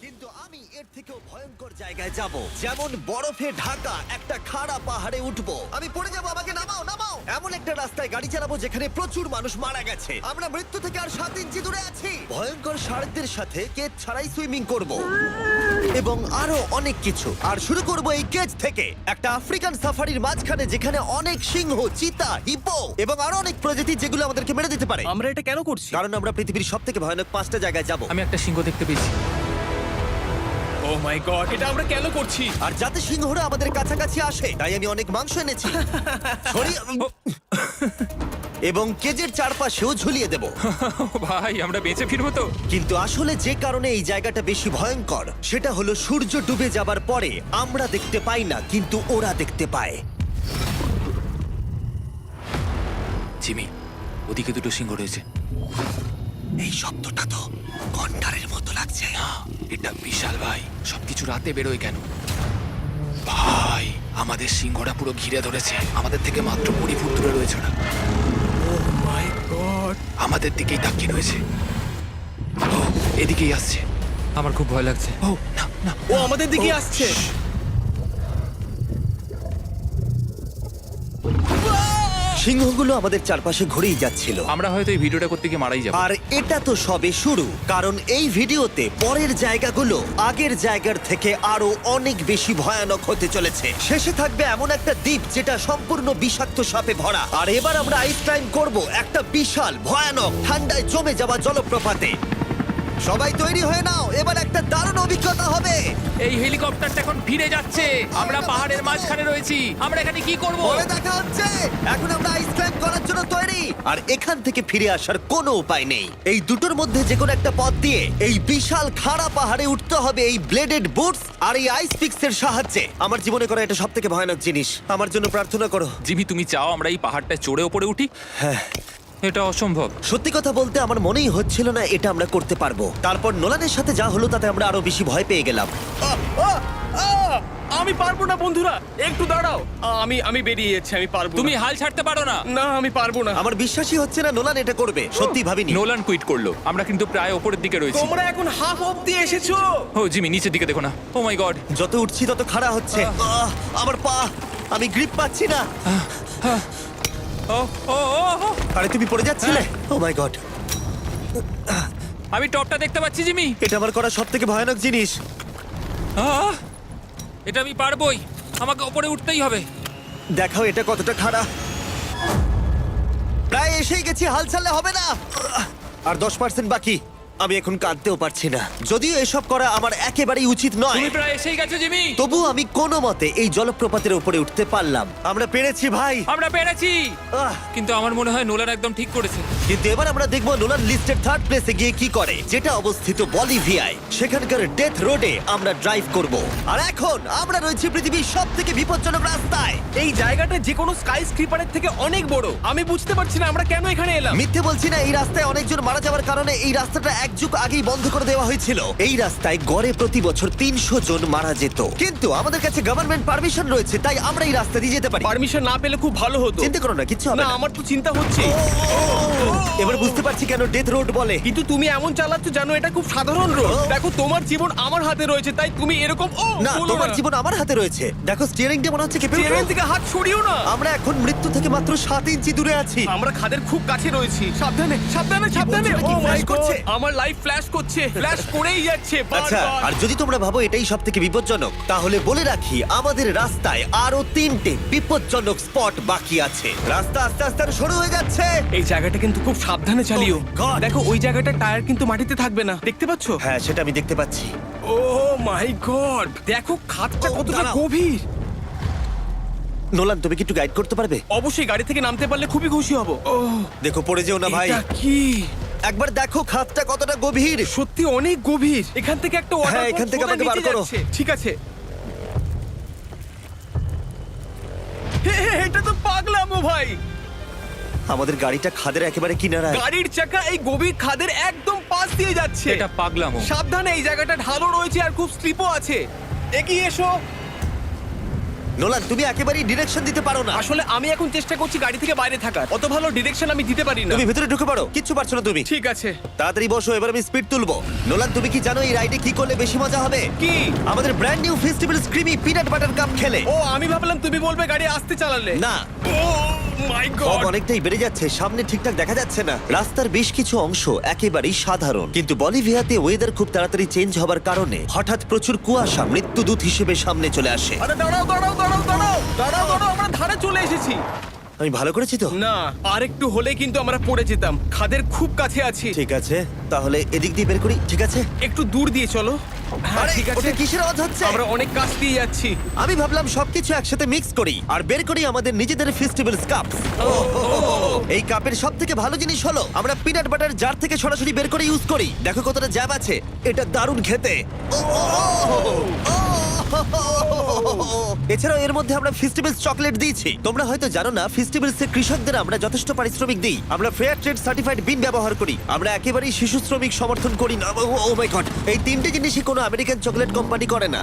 কিন্তু আমি এর থেকেও ভয়ঙ্কর জায়গায় যাব, যেমন বরফে ঢাকা একটা খাড়া পাহাড়ে উঠবো। আমি পড়ে যাবো, আমাকে নামাও নামাও। এমন একটা রাস্তায় গাড়ি চালাবো যেখানে প্রচুর মানুষ মারা গেছে। আমরা মৃত্যু থেকে আর 7 ইঞ্চি দূরে আছি। ভয়ঙ্কর শার্কদের সাথে কেজ ছাড়াই সুইমিং করব এবং আরো অনেক কিছু। আর শুরু করব এই কেজ থেকে, একটা আফ্রিকান সাফারির মাঝখানে যেখানে অনেক সিংহ, চিতা, হিপো এবং আরো অনেক প্রজাতি যেগুলো আমাদেরকে মেরে দিতে পারে। আমরা এটা কেন করছি? কারণ আমরা পৃথিবীর সব থেকে ভয়ানক 5টা জায়গায় যাব। আমি একটা সিংহ দেখতে পেয়েছি। ও মাই গড, এটা আমরা কেন করছি? আর যাতে সিংহরা আমাদের কাছাকাছি আসে তাই আমি অনেক মাংস এনেছি। এবং কেজের চারপাশেও ঝুলিয়ে দেব। ভাই আমরা বেঁচে ফিরবো তো? কিন্তু আসলে যে কারণে এই জায়গাটা বেশি ভয়ঙ্কর সেটা হলো সূর্য ডুবে যাবার পরে আমরা দেখতে পাই না, কিন্তু ওরা দেখতে পায়। জিমি, ওদিকে দুটো সিংহ রয়েছে। এই শব্দটা তো কণ্ঠারের মতো লাগছে। না, এটা বিশাল ভাই। সবকিছু রাতে বেরোয় কেন? ভাই, আমাদের সিংহটা পুরো ঘিরে ধরেছে। আমাদের থেকে মাত্র 20 ফুট দূরে রয়েছে ওরা। ও মাই গড, আমাদের দিকেই তাকিয়ে রয়েছে। ও এদিকেই আসছে। আমার খুব ভয় লাগছে। ও না না, ও আমাদের দিকে আসছে। সিংহগুলো আমাদের চারপাশে ঘুরেই যাচ্ছিল। আমরা হয়তো এই ভিডিওটা করতে গিয়ে মারাই যাবো। আর এটা তো সবে শুরু, কারণ এই ভিডিওতে পরের জায়গাগুলো আগের জায়গার থেকে আরো অনেক বেশি ভয়ানক হতে চলেছে। শেষে থাকবে এমন একটা দ্বীপ যেটা সম্পূর্ণ বিষাক্ত সাপে ভরা। আর এবার আমরা আইস ক্লাইম্ব করব একটা বিশাল ভয়ানক ঠান্ডায় জমে যাওয়া জলপ্রপাতে। সবাই তৈরি হয়ে নাও, এবার একটা দারুণ অভিজ্ঞতা হবে। এই হেলিকপ্টারটা এখন ফিরে যাচ্ছে। আমরা পাহাড়ের মাঝখানে রয়েছি। আমরা এখানে কি করব? পরে দেখা হচ্ছে। এখন আমরা আইস ক্লাইম্ব করার জন্য তৈরি, আর এখান থেকে ফিরে আসার কোনো উপায় নেই। এই দুটোর মধ্যে যে কোনো একটা পথ দিয়ে এই বিশাল খাড়া পাহাড়ে উঠতে হবে এই ব্লেডেড বুটস আর এই আইস পিক্সের সাহায্যে। আমার জীবনে করা এটা সবথেকে ভয়ানক জিনিস। আমার জন্য প্রার্থনা করো। জিমি, তুমি চাও আমরা এই পাহাড়টা চড়ে ওপরে উঠি? হ্যাঁ, এটা অসম্ভব। সত্যি কথা বলতে আমার মনেই হচ্ছিল না এটা আমরা করতে পারবো। তারপর নোলানের সাথে যা হলো তাতে আমরা আরো বেশি ভয় পেয়ে গেলাম। আমি পারবো না বন্ধুরা, একটু দাঁড়াও। আমি বেরিয়ে যাচ্ছি, আমি পারবো তুমি না। হাল ছাড়তে পারো না। না, আমি পারবো না। আমার বিশ্বাসই হচ্ছে না নোলান এটা করবে। সত্যি ভাবিনি। নোলান কুইট করলো। আমরা কিন্তু প্রায় ওপরের দিকে রয়েছি। তোমরা এখন হাফ অবধি এসেছো। ও জিমি, নিচের দিকে দেখো না। ও মাই গড। যত উঠছি তত খাড়া হচ্ছে। আমার পা, আমি গ্রিপ পাচ্ছি না। ও ও ও ও। আরে তুমি পড়ে যাচ্ছিলে? ও মাই গড, আমি টপটা দেখতে পাচ্ছি জিমি। এটা আমার করা সবথেকে ভয়ানক জিনিস। আহ! এটা আমি পারবোই। আমাকে ওপরে উঠতেই হবে। দেখাও এটা কতটা খাড়া। প্রায় এসেই গেছি, হাল ছাড়লে হবে না। আর 10% বাকি। আমি এখন কাঁদতেও পারছি না, যদিও এসব করা আমার একেবারেই উচিত নয়। তুমি প্রায় এসেই গেছো জিমি। তবু আমি কোনো মতে এই জলপ্রপাতের উপরে উঠতে পারলাম। আমরা পেরেছি ভাই। আমরা পেরেছি। আহ, কিন্তু আমার মনে হয় নোলান একদম ঠিক করেছে। কিন্তু এবার আমরা দেখবো নোলান লিস্টের 3rd প্লেসে গিয়ে কি করে, যেটা অবস্থিত বলিভিয়ায়। সেখানকার ডেথ রোডে আমরা ড্রাইভ করব। আর এখন আমরা রয়েছি পৃথিবীর সবথেকে বিপজ্জনক রাস্তায়। এই জায়গাটা যে কোনো স্কাই স্ক্রিপারের থেকে অনেক বড়। আমি বুঝতে পারছি না আমরা কেন এখানে এলাম। মিথ্যে বলছি না, এই রাস্তায় অনেকজন মারা যাওয়ার কারণে এই রাস্তাটা 1 যুগ আগেই বন্ধ করে দেওয়া হয়েছিল। এই রাস্তায় গড়ে প্রতি বছর 300 জন মারা যেত, কিন্তু আমাদের কাছে গভর্নমেন্ট পারমিশন রয়েছে, তাই আমরা এই রাস্তা দিয়ে যেতে পারি। পারমিশন না পেলে খুব ভালো হতো। চিন্তা করো না, কিচ্ছু হবে না, না। আমার তো চিন্তা হচ্ছে। এবার বুঝতে পারছি কেন ডেথ রোড বলে। কিন্তু তুমি এমন চালাচ্ছ জানো এটা খুব সাধারণ রোড। ও। দেখো তোমার জীবন আমার হাতে রয়েছে, তাই তুমি এরকম না, বলো তোমার জীবন আমার হাতে রয়েছে। দেখো স্টিয়ারিংটা মনে হচ্ছে কেঁপে চেয়ারের উঠলো। থেকে হাত সরিও না। আমরা এখন মৃত্যু থেকে মাত্র 7 ইঞ্চি দূরে আছি। আমরা খাদের খুব কাছে রয়েছি। সাবধানে সাবধানে সাবধানে। বলছো, এটা কি Oh my flash করছে? God, আমার লাইফ ফ্ল্যাশ করছে, ফ্ল্যাশ করেই যাচ্ছে আচ্ছা, বারবার। আর যদি তোমরা ভাবো এটাই সব থেকে বিপজ্জনক, তাহলে বলে রাখি আমাদের রাস্তায় আরো 3টে বিপজ্জনক স্পট বাকি আছে। রাস্তা আস্তে আস্তে আরো সরু হয়ে যাচ্ছে। এই জায়গাটা কিন্তু খুব সাবধানে চালিও। Oh my God! দেখো ওই জায়গাটা টায়ার কিন্তু মাটিতে থাকবে না, দেখতে পাচ্ছ? হ্যাঁ, সেটা আমি দেখতে পাচ্ছি। ও মাই গড, দেখো খাদটা Oh, কতটা দাঁড়াও। গভীর। নোলান, তুমি কি একটু গাইড করতে পারবে? অবশ্যই, গাড়ি থেকে নামতে পারলে খুবই খুশি হব। ও দেখো পড়ে যেও না ভাই। এটা কি? একবার দেখো খাতটা কতটা গভীর। সত্যি অনেক গভীর। এখান থেকে একটা ওয়াটার হ্যাঁ, এখান থেকে আমাকে বার করো। ঠিক আছে। এটা তো পাগলামো ভাই। আমাদের গাড়িটা খাদের একেবারে কিনারায়। গাড়ির চাকা এই গভীর খাদের একদম পাশ দিয়ে যাচ্ছে। এটা পাগলামো। সাবধানে, এই জায়গাটা ঢালও রয়েছে আর খুব স্লিপও আছে। এগিয়ে এসো। নোলান, তুমি একেবারেই ডিরেকশন দিতে পারো না। আসলে আমি এখন চেষ্টা করছি গাড়ি থেকে বাইরে থাকার, অত ভালো ডিরেকশন আমি দিতে পারি না। তুমি ভিতরে ঢুকে পারো, কিচ্ছু পারছো না তুমি। ঠিক আছে। তাড়াতাড়ি বসো, এবার আমি স্পিড তুলবো। নোলান, তুমি কি জানো এই রাইডে কি করলে বেশি মজা হবে? কি? আমাদের brand new festival creamy peanut butter cup খেলে। ও, আমি ভাবলাম তুমি বলবে গাড়ি আসতে চালালে। না, ও মাই ফগ গড। অনেকটাই বেড়ে যাচ্ছে, সামনে ঠিকঠাক দেখা যাচ্ছে না। রাস্তার বেশ কিছু অংশ একেবারেই সাধারণ, কিন্তু বলিভিয়াতে ওয়েদার খুব তাড়াতাড়ি চেঞ্জ হবার কারণে হঠাৎ প্রচুর কুয়াশা মৃত্যুদূত হিসেবে সামনে চলে আসে। আরে দাঁড়াও দাঁড়াও দাঁড়াও দাঁড়াও দাঁড়াও দাঁড়াও, আমরা ধারে চলে এসেছি। আমি ভালো করেছি তো? না, আর একটু হলে কিন্তু আমরা পড়ে যেতাম, খাদের খুব কাছে আছি। ঠিক আছে, তাহলে এদিক দিয়ে বের করি। ঠিক আছে, একটু দূর দিয়ে চলো। হ্যাঁ আরে ঠিক আছে। ওটা কিসের আওয়াজ হচ্ছে? আমরা অনেক কাছ দিয়ে যাচ্ছি। আমি ভাবলাম সবকিছু একসাথে মিক্স করি আর বের করি আমাদের নিজেদের ফেস্টিভ্যাল কাপ। এই কাপের সব থেকে ভালো জিনিস হলো আমরা পিনাট বাটার জার থেকে সরাসরি বের করে ইউজ করি। দেখো কতটা জ্যাব আছে, এটা দারুণ খেতে। এছাড়াও এর মধ্যে আমরা ফেস্টিভ্যালস চকলেট দিয়েছি। তোমরা হয়তো জানো না, ফেস্টিভ্যালস এর কৃষকদের আমরা যথেষ্ট পারিশ্রমিক দিই। আমরা ফেয়ার ট্রেড সার্টিফাইড বিন ব্যবহার করি। আমরা একেবারেই শিশু শ্রমিক সমর্থন করি না। ও মাই গড, এই তিনটে জিনিসই কোনো আমেরিকান চকলেট কোম্পানি করে না।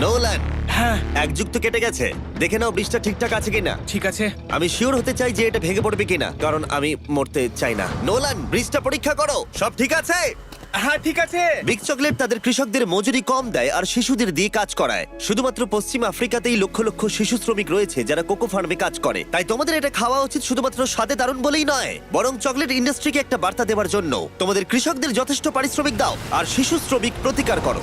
নোলান, হ্যাঁ এক যুগ তো কেটে গেছে, দেখে নাও ব্রিজটা ঠিকঠাক আছে কিনা। ঠিক আছে। আমি শিওর হতে চাই যে এটা ভেঙে পড়বে কিনা, কারণ আমি মরতে চাই না। নোলান, ব্রিজটা পরীক্ষা করো, সব ঠিক আছে? হ্যাঁ ঠিক আছে। বিগ চকলেট তাদের কৃষকদের মজুরি কম দেয় আর শিশুদের দিয়ে কাজ করায়। শুধুমাত্র পশ্চিম আফ্রিকাতেই লক্ষ লক্ষ শিশু শ্রমিক রয়েছে যারা কোকো ফার্মে কাজ করে। তাই তোমাদের এটা খাওয়া উচিত শুধুমাত্র স্বাদে দারুণ বলেই নয়, বরং চকলেট ইন্ডাস্ট্রিকে একটা বার্তা দেওয়ার জন্য। তোমাদের কৃষকদের যথেষ্ট পারিশ্রমিক দাও আর শিশু শ্রমিক প্রতিকার করো।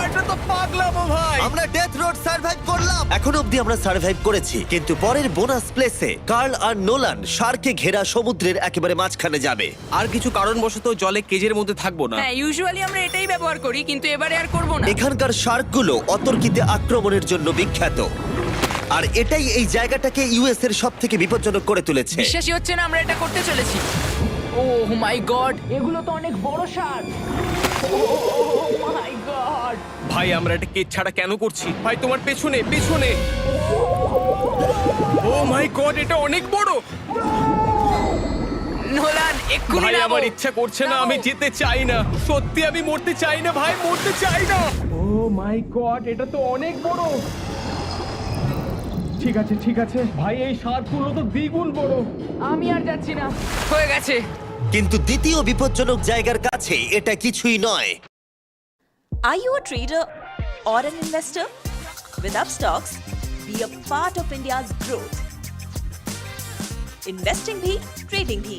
এটা তো পাগলামো ভাই। আমরা ডেথ রোড সার্ভাইভ করলাম। এখন অবধি আমরা সার্ভাইভ করেছি, কিন্তু পরের বোনাস প্লেসে কার্ল আর নোলান শার্কে ঘেরা সমুদ্রের একেবারে মাঝখানে যাবে। আর কিছু কারণবশত জলে কেজের মধ্যে থাকবো না। হ্যাঁ, ইউজুয়ালি আমরা এটাই ব্যবহার করি, কিন্তু এবারে আর করব না। এখানকার শার্কগুলো অতর্কিতে আক্রমণের জন্য বিখ্যাত, আর এটাই এই জায়গাটাকে ইউএস এর সব থেকে বিপজ্জনক করে তুলেছে। বিশ্বাসই হচ্ছে না আমরা এটা করতে চলেছি। ও মাই গড, এগুলো তো অনেক বড় শার্ক। ও মাই গড। ভাই আমরা এটা কেজ ছাড়া কেন করছি? ভাই তোমার পেছনে পেছনে। ও মাই গড, এটা অনেক বড়। নোলান, এক্ষুনি ভাই নামো। আমার ইচ্ছা করছে না, আমি যেতে চাই না। সত্যি আমি মরতে চাই না ভাই, মরতে চাই না। ও মাই গড, এটা তো অনেক বড়। ঠিক আছে ঠিক আছে ভাই, এই শার্কগুলো তো দ্বিগুণ বড়। আমি আর যাচ্ছি না, হয়ে গেছে। কিন্তু দ্বিতীয় বিপজ্জনক জায়গার কাছে এটা কিছুই নয়। Are you a trader or an investor? With Upstocks, be a part of India's growth. Investing bhi, trading bhi.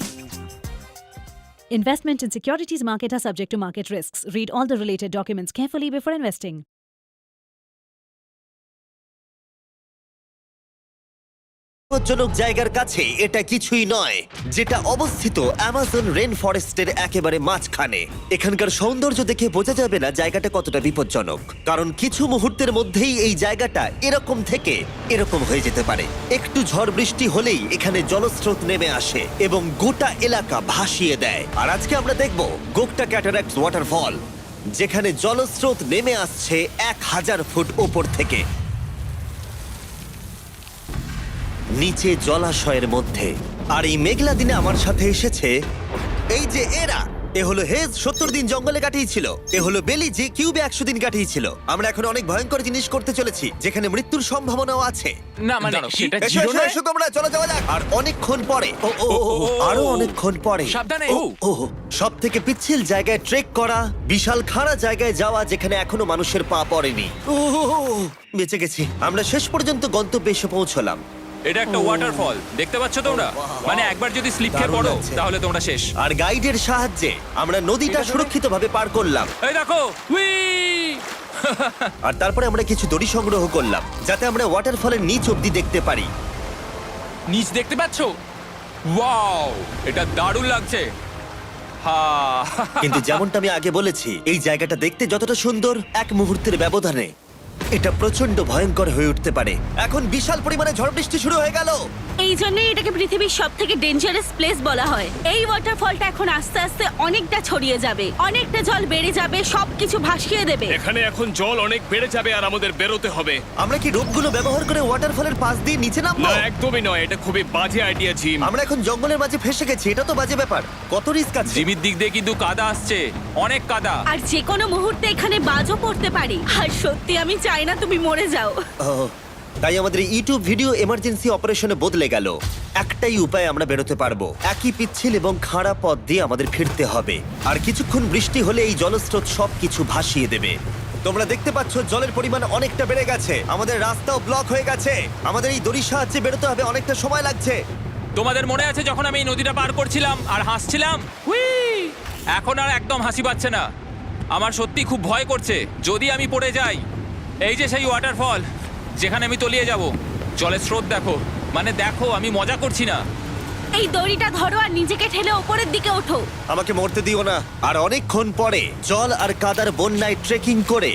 Investment in securities market are subject to market risks. Read all the related documents carefully before investing. বিপজ্জনক জায়গার কাছে এটা কিছুই নয়, যেটা অবস্থিত Amazon rain ফরেস্টের একেবারে মাঝখানে। এখানকার সৌন্দর্য দেখে বোঝা যাবে না জায়গাটা কতটা বিপজ্জনক, কারণ কিছু মুহূর্তের মধ্যেই এই জায়গাটা এরকম থেকে এরকম হয়ে যেতে পারে। একটু ঝড় বৃষ্টি হলেই এখানে জলস্রোত নেমে আসে এবং গোটা এলাকা ভাসিয়ে দেয়। আর আজকে আমরা দেখব গোকটা ক্যাটারাক্ট ওয়াটারফল, যেখানে জলস্রোত নেমে আসছে 1000 ফুট ওপর থেকে নিচে জলাশয়ের মধ্যে। আর এই মেঘলা দিনে আমার সাথে এসেছে এই যে এরা। এ হলো হেজ, 70 দিন জঙ্গলে কাটিয়েছিল। এ হলো বেলি, যে কিউবে 100 দিন কাটিয়েছিল। আমরা এখন অনেক ভয়ঙ্কর জিনিস করতে চলেছি, যেখানে মৃত্যুর সম্ভাবনাও আছে। না মানে সেটা এসো, এসো, এসো তোমরা, চলো যাওয়া যাক। আর অনেকক্ষণ পরে আরো অনেকক্ষণ পরে সাবধানে। সব থেকে পিচ্ছিল জায়গায় ট্রেক করা, বিশাল খাড়া জায়গায় যাওয়া যেখানে এখনো মানুষের পা পড়েনি। বেঁচে গেছি। আমরা শেষ পর্যন্ত গন্তব্যে এসে পৌঁছলাম। এটা একটা ওয়াটারফল, দেখতে পাচ্ছ তোমরা? মানে একবার যদি স্লিপ খেয়ে দারুণ পড়ো লাগছে। তাহলে তোমরা শেষ। আর গাইডের সাহায্যে আমরা নদীটা সুরক্ষিতভাবে পার করলাম। এই দেখো, উই! আর তারপরে আমরা কিছু দড়ি সংগ্রহ করলাম যাতে আমরা ওয়াটারফলের নিচ অব্দি দেখতে পারি। নিচ দেখতে পাচ্ছ? ওয়াও, এটা দারুণ লাগছে। হা! কিন্তু যেমনটা আমি আগে বলেছি, এই জায়গাটা দেখতে যতটা সুন্দর, এক মুহূর্তের ব্যবধানে এটা প্রচন্ড ভয়ঙ্কর হয়ে উঠতে পারে। এখন বিশাল পরিমাণে ঝড় বৃষ্টি শুরু হয়ে গেল। এই জন্যই এটাকে পৃথিবীর সব থেকে ডেঞ্জারাস প্লেস বলা হয়। এই ওয়াটারফলটা এখন আস্তে আস্তে অনেকটা ছড়িয়ে যাবে, অনেকটা জল বেড়ে যাবে, সবকিছু ভাসিয়ে দেবে। এখানে এখন জল অনেক বেড়ে যাবে আর আমাদের বেরোতে হবে। আমরা কি রোপগুলো ব্যবহার করে ওয়াটারফলের পাশ দিয়ে নিচে নামবো? না একদমই নয়, এটা খুবই বাজে আইডিয়া জিম। আমরা এখন জঙ্গলের মাঝে ফেসে গেছি, এটা তো বাজে ব্যাপার। কত রিস্ক আছে। জিমির দিক দিয়ে কিন্তু কাদা আসছে, অনেক কাদা। আর যে কোনো মুহূর্তে এখানে বাজও পড়তে পারি। আর সত্যি আমি চাই না তুমি মরে যাও। ও, তাই আমাদের ইউটিউব ভিডিও এমার্জেন্সি অপারেশনে বদলে গেল। একটাই উপায় আমরা বেরোতে পারবো, একই পিচ্ছিল এবং খাড়া পথ দিয়ে আমাদের ফিরতে হবে। আর কিছুক্ষণ বৃষ্টি হলে এই জলস্রোত সবকিছু ভাসিয়ে দেবে। তোমরা দেখতে পাচ্ছ জলের পরিমাণ অনেকটা বেড়ে গেছে, আমাদের রাস্তাও ব্লক হয়ে গেছে। আমাদের এই দড়ির সাহায্যে বেরোতে হবে, অনেকটা সময় লাগছে। তোমাদের মনে আছে যখন আমি এই নদীটা পার করছিলাম আর হাসছিলাম? হুই! এখন আর একদম হাসি পাচ্ছে না। আমার সত্যি খুব ভয় করছে যদি আমি পড়ে যাই। এই যে সেই ওয়াটারফল যেখানে আমি তলিয়ে যাব। জলের স্রোত দেখো, মানে দেখো, আমি মজা করছি না। এই দড়িটা ধরো আর নিজেকে ঠেলে ওপরের দিকে ওঠো। আমাকে মরতে দিও না। আর অনেকক্ষণ পরে জল আর কাদার বন্যায় ট্রেকিং করে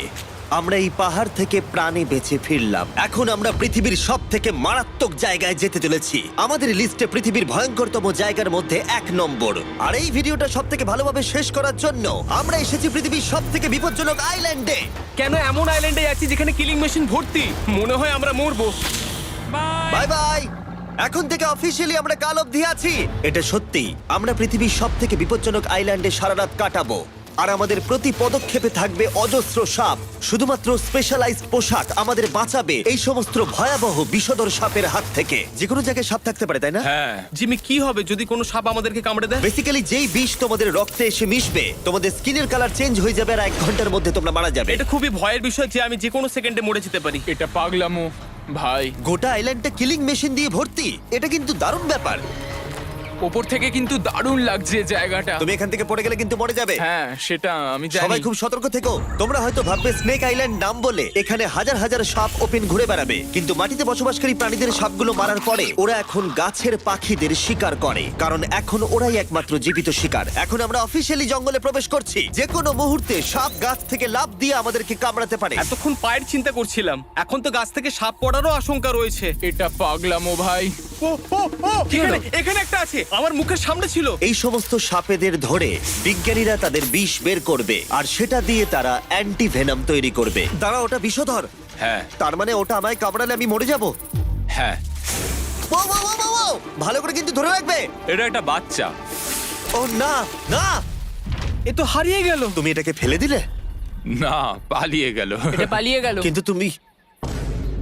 আমরা এই পাহাড় থেকে প্রাণে বেঁচে ফিরলাম। এখন আমরা পৃথিবীর সব থেকে মারাত্মক জায়গায় যেতে চলেছি। আমাদের লিস্টে পৃথিবীর ভয়ঙ্করতম জায়গার মধ্যে 1 নম্বর। আর এই ভিডিওটা সব থেকে ভালোভাবে শেষ করার জন্য আমরা এসেছি পৃথিবীর সব থেকে বিপজ্জনক আইল্যান্ডে। কেন এমন আইল্যান্ডে যাচ্ছি যেখানে কিলিং মেশিন ভর্তি? মনে হয় আমরা মরবো। Bye bye. এখন থেকে অফিসিয়ালি আমরা কাল অবধি আছি। এটা সত্যি, আমরা পৃথিবীর সব থেকে বিপজ্জনক আইল্যান্ডে সারা রাত কাটাবো। আর আমাদের প্রতি পদক্ষেপে থাকবে অজস্র সাপ। শুধুমাত্র স্পেশালাইজড পোশাক আমাদের বাঁচাবে এই সমস্ত ভয়াবহ বিষধর সাপের হাত থেকে। যে কোনো জায়গায় সাপ থাকতে পারে, তাই না? হ্যাঁ, জিমি, কি হবে যদি কোনো সাপ আমাদেরকে কামড়ে দেয়? বেসিক্যালি যেই বিষ তোমাদের রক্তে এসে মিশবে, তোমাদের স্কিনের কালার চেঞ্জ হয়ে যাবে আর 1 ঘন্টার মধ্যে তোমরা মারা যাবে। এটা খুবই ভয়ের বিষয় যে আমি যে কোনো সেকেন্ডে মরে যেতে পারি। এটা পাগলামো ভাই। গোটা আইল্যান্ডটা কিলিং মেশিন দিয়ে ভর্তি। এটা কিন্তু দারুণ ব্যাপার। ওপর থেকে কিন্তু দারুণ লাগছে জায়গাটা। তুমি এখান থেকে পড়ে গেলে কিন্তু মরে যাবে। হ্যাঁ, সেটা আমি সবাই জানি। খুব সতর্ক থেকো। তোমরা হয়তো ভাববে স্নেক আইল্যান্ড নাম বলে এখানে হাজার হাজার সাপ ওপেন ঘুরে বেড়াবে, কিন্তু মাটিতে বসবাসকারী প্রাণীদের সাপগুলো মারার পরে ওরা এখন গাছের পাখিদের শিকার করে, কারণ এখন ওরাই একমাত্র জীবিত শিকার। এখন আমরা অফিসিয়ালি জঙ্গলে প্রবেশ করছি। যে কোনো মুহূর্তে সাপ গাছ থেকে লাফ দিয়ে আমাদেরকে কামড়াতে পারে। এতক্ষণ পায়ের চিন্তা করছিলাম, এখন তো গাছ থেকে সাপ পড়ারও আশঙ্কা রয়েছে। এটা পাগলামো ভাই। ও ও ও, এখানে একটা আছে, আমার মুখের সামনে ছিল। এই সমস্ত সাপেদের ধরে বিজ্ঞানীরা তাদের বিষ বের করবে, আর সেটা দিয়ে তারা অ্যান্টি ভেনাম তৈরি করবে। দাঁড়া, ওটা বিষধর। হ্যাঁ তার মানে ওটা আমায় কামড়ালে আমি মরে যাব? হ্যাঁ, ভালো করে কিন্তু ধরে রাখবে। এটা একটা বাচ্চা। ও না না, এ তো হারিয়ে গেল। তুমি এটাকে ফেলে দিলে? না, পালিয়ে গেল। এটা পালিয়ে গেল। কিন্তু তুমি,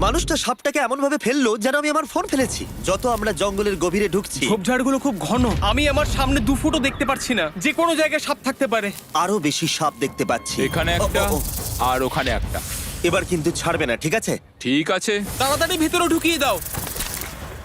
মানুষটা সাপটাকে এমন ভাবে ফেললো যেন আমি আমার ফোন ফেলেছি। যত আমরা জঙ্গলের গভীরে ঢুকছি, ঝোপঝাড়গুলো খুব ঘন, আমি আমার সামনে 2 ফুটও দেখতে পারছি না। যে কোনো জায়গায় সাপ থাকতে পারে। আরো বেশি সাপ দেখতে পাচ্ছি। এখানে একটা ও, ও, ও। আর ওখানে একটা। এবার কিন্তু ছাড়বে না, ঠিক আছে? ঠিক আছে। তাড়াতাড়ি ভিতরে ঢুকিয়ে দাও।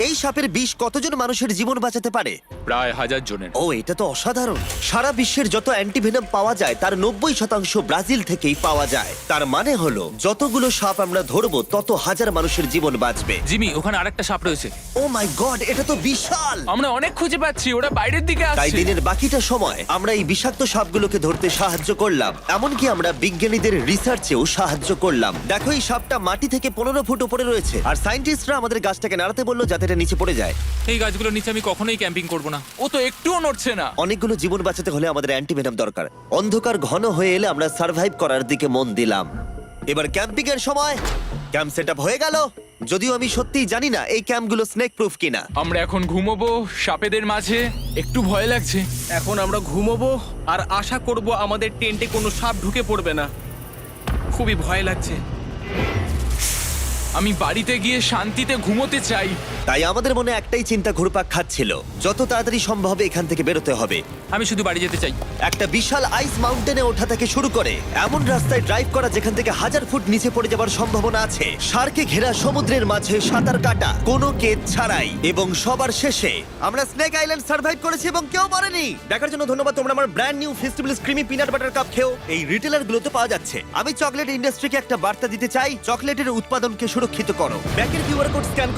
এই সাপের বিষ কতজন মানুষের জীবন বাঁচাতে পারে? প্রায় 1000 জনের। ও, এটা তো অসাধারণ। সারা বিশ্বের যত অ্যান্টিভেনম পাওয়া যায় তার 90% ব্রাজিল থেকেই পাওয়া যায়। তার মানে হলো যতগুলো সাপ আমরা ধরবো তত হাজার মানুষের জীবন বাঁচবে। জিমি, ওখানে আরেকটা সাপ রয়েছে। ও মাই গড, এটা তো বিশাল। আমরা অনেক খুঁজে পাচ্ছি, ওরা বাইরের দিকে তাই আসছে। দিনের বাকিটা সময় আমরা এই বিষাক্ত সাপগুলোকে ধরতে সাহায্য করলাম। এমনকি আমরা বিজ্ঞানীদের রিসার্চেও সাহায্য করলাম। দেখো, এই সাপটা মাটি থেকে 15 ফুট উপরে রয়েছে, আর সায়েন্টিস্টরা আমাদের গাছটাকে নাড়াতে বললো যাতে এটা নিচে পড়ে যায়। এই গাছগুলোর নিচে আমি কখনোই ক্যাম্পিং করব না। ও তো একটুও নড়ছে না। অনেকগুলো জীবন বাঁচাতে হলে আমাদের অ্যান্টিভেনম দরকার। অন্ধকার ঘন হয়ে এলে আমরা সার্ভাইভ করার দিকে মন দিলাম। এবার ক্যাম্পিং এর সময়। ক্যাম্প সেটআপ হয়ে গেল, যদিও আমি সত্যিই জানি না এই ক্যাম্পগুলো স্নেক প্রুফ কিনা। আমরা এখন ঘুমোবো সাপেদের মাঝে, একটু ভয় লাগছে। এখন আমরা ঘুমোবো আর আশা করব আমাদের টেন্টে কোনো সাপ ঢুকে পড়বে না। খুবই ভয় লাগছে। আমি বাড়িতে গিয়ে শান্তিতে ঘুমোতে চাই। তাই আমাদের মনে একটাই চিন্তা ঘুরপাক খাচ্ছিল, যত তাড়াতাড়ি সম্ভব এখান থেকে বেরোতে হবে। আমি শুধু বাড়ি যেতে চাই। একটা বিশাল আইস মাউন্টেনে ওঠা থেকে শুরু করে এমন রাস্তায় ড্রাইভ করা যেখান থেকে 1000 ফুট নিচে পড়ে যাবার সম্ভাবনা আছে, শার্কে ঘেরা সমুদ্রের মাঝে সাঁতার কাটা কোনো কেদ ছাড়াই, এবং সবার শেষে আমরা স্নেক আইল্যান্ড সার্ভাইভ করেছি এবং কেউ মরেনি। দেখার জন্য ধন্যবাদ। তোমরা আমার brand new festival creamy peanut butter cup খেও। এই রিটেলার গুলোতে পাওয়া যাচ্ছে। আমি চকলেট ইন্ডাস্ট্রিকে একটা বার্তা দিতে চাই, চকলেটের উৎপাদনকে সুরক্ষিত করো। ব্যাকের কিউআর কোড স্ক্যান